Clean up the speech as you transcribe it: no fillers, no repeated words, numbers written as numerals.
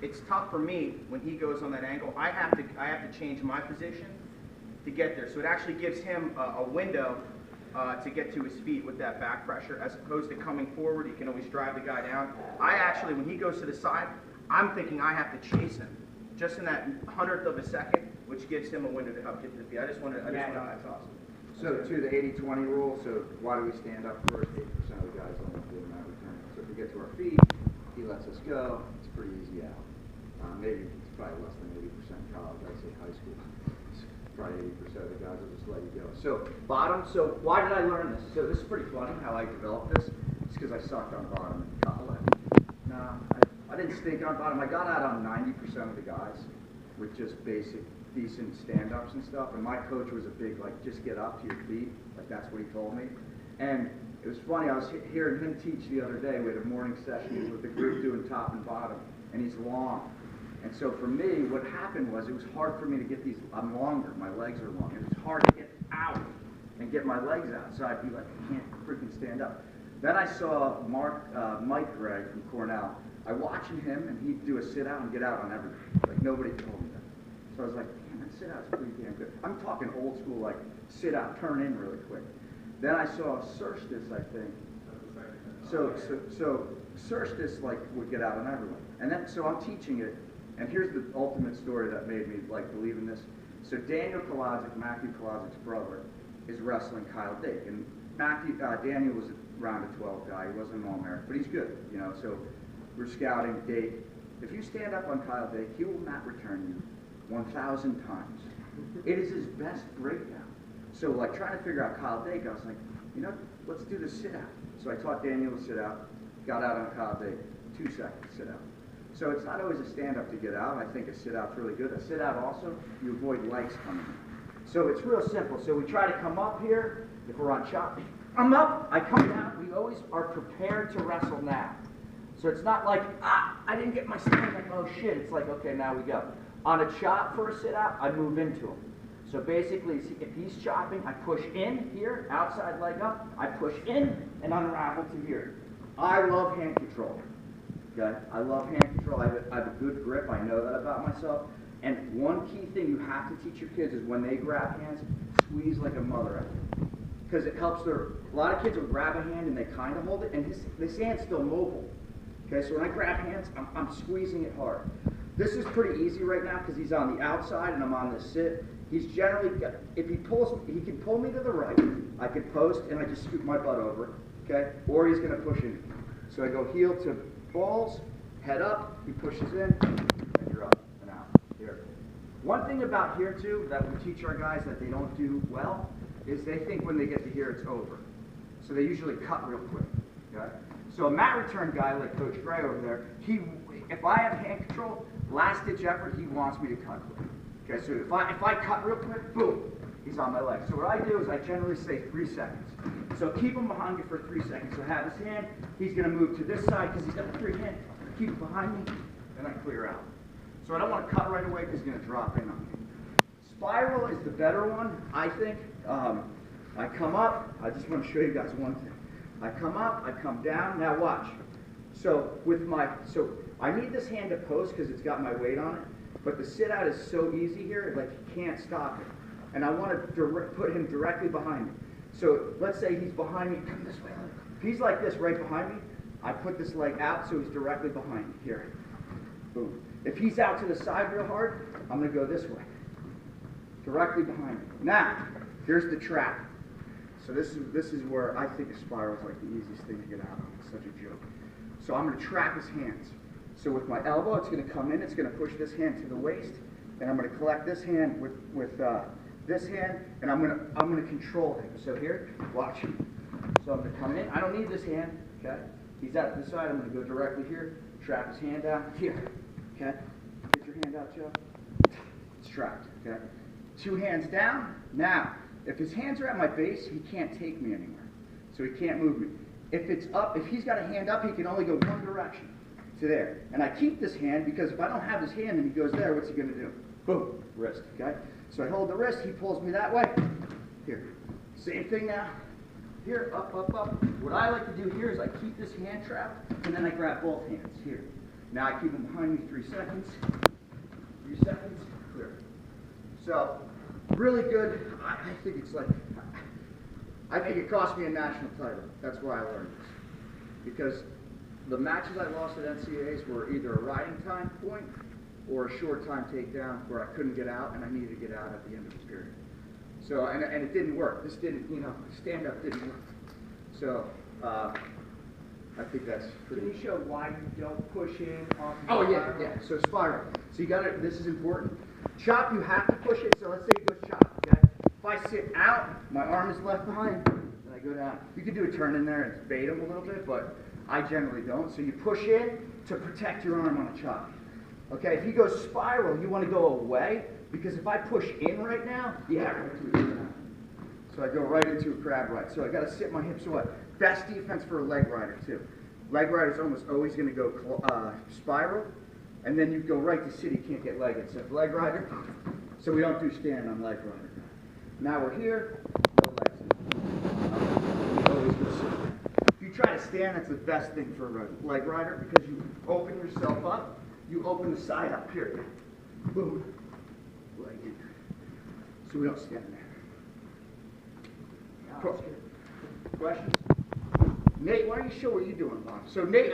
it's tough for me when he goes on that angle. I have to change my position to get there. So it actually gives him a window to get to his feet with that back pressure, as opposed to coming forward. He can always drive the guy down. I actually, when he goes to the side, I'm thinking I have to chase him, just in that 100th of a second, which gives him a window to help get to the feet. I just want to. That's awesome. So to the 80-20 rule. So why do we stand up first? 80% of the guys don't do a mat return. So if we get to our feet, he lets us go. It's pretty easy out. Maybe it's probably less than 80% college. I'd say high school. Probably 80% of the guys will just let you go. So bottom, so why did I learn this? So this is pretty funny how I developed this. It's because I sucked on bottom in college. No, I didn't stink on bottom. I got out on 90% of the guys with just basic, decent stand-ups and stuff. And my coach was a big, like, just get up to your feet. Like, that's what he told me. And it was funny, I was hearing him teach the other day. We had a morning session with the group doing top and bottom. And he's long. And so for me, what happened was it was hard for me to get these, I'm longer, my legs are long. It was hard to get out and get my legs out. So I'd be like, I can't freaking stand up. Then I saw Mike Gregg from Cornell. I watching him, and he'd do a sit-out and get out on everything. Like, nobody told me that. So I was like, damn, that sit-out's pretty damn good. I'm talking old school, like, sit-out, turn in really quick. Then I saw Surstis, I think. So Surstis, like, would get out on everyone. And then, so I'm teaching it. And here's the ultimate story that made me like believe in this. So Daniel Koladzic, Matthew Koladzic's brother, is wrestling Kyle Dake. And Daniel was a round of 12 guy. He wasn't an All-American, but he's good, you know. So we're scouting Dake. If you stand up on Kyle Dake, he will not return you 1,000 times. It is his best breakdown. So like trying to figure out Kyle Dake, I was like, you know, let's do the sit-out. So I taught Daniel to sit out, got out on Kyle Dake, 2 seconds sit out. So it's not always a stand-up to get out. I think a sit-out's really good. A sit-out also, you avoid legs coming in. So it's real simple. So we try to come up here. If we're on chop, I'm up, I come down. We always are prepared to wrestle now. So it's not like, I didn't get my stand. Like, oh shit. It's like, okay, now we go. On a chop for a sit-out, I move into him. So basically, if he's chopping, I push in here, outside leg up. I push in and unravel to here. I love hand control. Okay? I love hand control. I have a good grip. I know that about myself. And one key thing you have to teach your kids is when they grab hands, squeeze like a mother at them. Because it helps a lot of kids will grab a hand and they kind of hold it, and this hand's still mobile. Okay, so when I grab hands, I'm squeezing it hard. This is pretty easy right now because he's on the outside and I'm on the sit. He's generally, if he pulls, he can pull me to the right. I can post and I just scoop my butt over, okay? Or he's going to push in. So I go heel to balls, head up, he pushes in, and you're up and out. Here. One thing about here too that we teach our guys that they don't do well is they think when they get to here it's over. So they usually cut real quick. Okay? So a mat return guy like Coach Gray over there, if I have hand control, last ditch effort, he wants me to cut quick. Okay, so if I cut real quick, boom, he's on my leg. So what I do is I generally say 3 seconds. So keep him behind me for 3 seconds. So have his hand, he's going to move to this side because he's got the free hand. Keep it behind me, and I clear out. So I don't want to cut right away because he's going to drop in on me. Spiral is the better one, I think. I come up. I just want to show you guys one thing. I come up, I come down. Now watch. So I need this hand to post because it's got my weight on it. But the sit-out is so easy here, like you can't stop it. And I want to put him directly behind me. So let's say he's behind me, come this way. If he's like this right behind me, I put this leg out so he's directly behind me. Here. Boom. If he's out to the side real hard, I'm going to go this way. Directly behind me. Now, here's the trap. So this is where I think a spiral is like the easiest thing to get out of. It's such a joke. So I'm going to trap his hands. So with my elbow, it's going to come in, it's going to push this hand to the waist, and I'm going to collect this hand with this hand, and I'm going to control him. So here, watch. So I'm going to come in. I don't need this hand, okay? He's out to the side. I'm going to go directly here, trap his hand out here, okay? Get your hand out, Joe. It's trapped, okay? 2 hands down. Now, if his hands are at my base, he can't take me anywhere, so he can't move me. If it's up, if he's got a hand up, he can only go one direction. To there. And I keep this hand because if I don't have this hand and he goes there, what's he going to do? Boom, wrist, okay? So I hold the wrist, he pulls me that way. Here. Same thing now. Here, up, up, up. What I like to do here is I keep this hand trapped and then I grab both hands. Here. Now I keep him behind me 3 seconds. 3 seconds, clear. So, really good. I think it's like, I think it cost me a national title. That's why I learned this. Because the matches I lost at NCAAs were either a riding time point or a short time takedown where I couldn't get out and I needed to get out at the end of the period. So, and it didn't work. This didn't, stand up didn't work. So, I think that's pretty. Can you show why you don't push in off the Oh, spiral? yeah. So spiral. So you got it. This is important. Chop, you have to push it. So let's say you go chop, okay? If I sit out, my arm is left behind, and I go down. You can do a turn in there and bait him a little bit, but I generally don't. So you push in to protect your arm on a chop. Okay, if he goes spiral, you want to go away, because if I push in right now, right to his ground. So I go right into a crab ride. So I got to sit my hips away. Best defense for a leg rider too. Leg rider's almost always going to go spiral, and then you go right to sit. You can't get legged. So leg rider. So we don't do stand on leg rider. Now we're here. No legs. We always go sit. If you try to stand, that's the best thing for a leg rider, because you open yourself up. You open the side up here. Boom. Leg in. So we don't stand there. Questions? Nate, why don't you show what you're doing, Bob? So Nate,